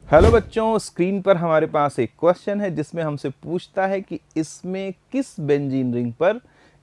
Hello बच्चों, screen पर हमारे पास एक क्वेश्चन है जिसमें हमसे पूछता है कि इसमें किस बेंजीन रिंग पर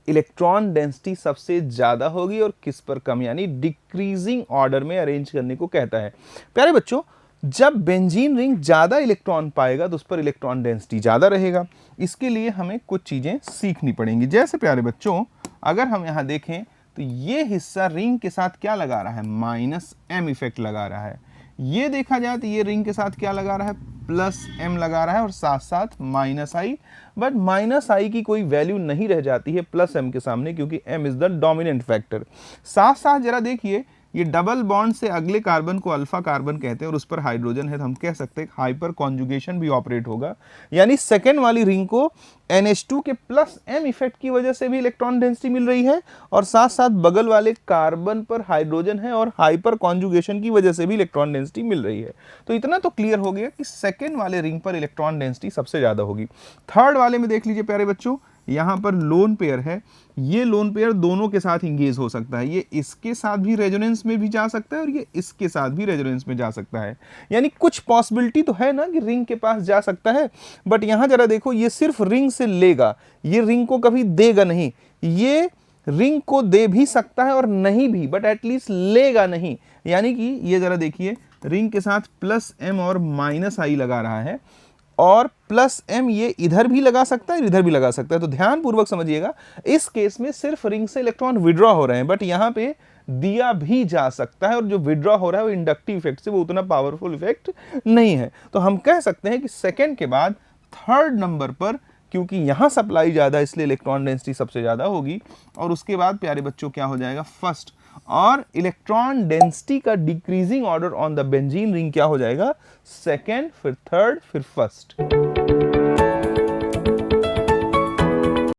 इलेक्ट्रॉन डेंसिटी सबसे ज़्यादा होगी और किस पर कम, यानी डिक्रीजिंग ऑर्डर में अरेंज करने को कहता है। प्यारे बच्चों, जब बेंजीन रिंग ज़्यादा इलेक्ट्रॉन पाएगा तो उस पर इलेक्ट्रॉन डेंसिटी ज़्यादा रहेगा। इसके लिए हमें कुछ चीज़ें सीखनी पड़ेंगी। जैसे प्यारे बच्चों, अगर हम यहाँ देखें तो ये हिस्सा रिंग के साथ क्या लगा रहा है, -m इफेक्ट लगा रहा है। ये देखा जाए तो ये रिंग के साथ क्या लगा रहा है, +m लगा रहा है और साथ साथ -i। बट -i की कोई वैल्यू नहीं रह जाती है +m के सामने, क्योंकि m is the dominant factor. साथ साथ जरा देखिए, ये डबल बॉन्ड से अगले कार्बन को अल्फा कार्बन कहते हैं और उस पर हाइड्रोजन है, तो हम कह सकते हैं हाइपर कॉन्जुगेशन भी ऑपरेट होगा। यानी सेकेंड वाली रिंग को NH2 के +m इफेक्ट की वजह से भी इलेक्ट्रॉन डेंसिटी मिल रही है और साथ साथ बगल वाले कार्बन पर हाइड्रोजन है और हाइपर कॉन्जुगेशन की वजह से भी इलेक्ट्रॉन डेंसिटी मिल रही है। तो इतना तो क्लियर हो गया कि सेकेंड वाले रिंग पर इलेक्ट्रॉन डेंसिटी सबसे ज्यादा होगी। थर्ड वाले में देख लीजिए प्यारे बच्चों, यहाँ पर लोन पेयर है। ये लोन पेयर दोनों के साथ इंगेज हो सकता है, ये इसके साथ भी रेजोनेंस में भी जा सकता है और ये इसके साथ भी रेजोनेंस में जा सकता है। यानी कुछ पॉसिबिलिटी तो है ना कि रिंग के पास जा सकता है। बट यहाँ जरा देखो, ये सिर्फ रिंग से लेगा, ये रिंग को कभी देगा नहीं। ये रिंग को दे भी सकता है और नहीं भी, बट एटलीस्ट लेगा नहीं। यानी कि ये जरा देखिए, रिंग के साथ +m और -i लगा रहा है और +m ये इधर भी लगा सकता है, इधर भी लगा सकता है। तो ध्यान पूर्वक समझिएगा, इस केस में सिर्फ रिंग से इलेक्ट्रॉन विड्रॉ हो रहे हैं, बट यहाँ पे दिया भी जा सकता है और जो विड्रॉ हो रहा है वो इंडक्टिव इफेक्ट से, वो उतना पावरफुल इफेक्ट नहीं है। तो हम कह सकते हैं कि सेकेंड के बाद थर्ड नंबर पर, क्योंकि यहां सप्लाई ज्यादा इसलिए इलेक्ट्रॉन डेंसिटी सबसे ज्यादा होगी। और उसके बाद प्यारे बच्चों क्या हो जाएगा, फर्स्ट। और इलेक्ट्रॉन डेंसिटी का decreasing order on the benzene ring क्या हो जाएगा, सेकेंड, फिर थर्ड, फिर फर्स्ट।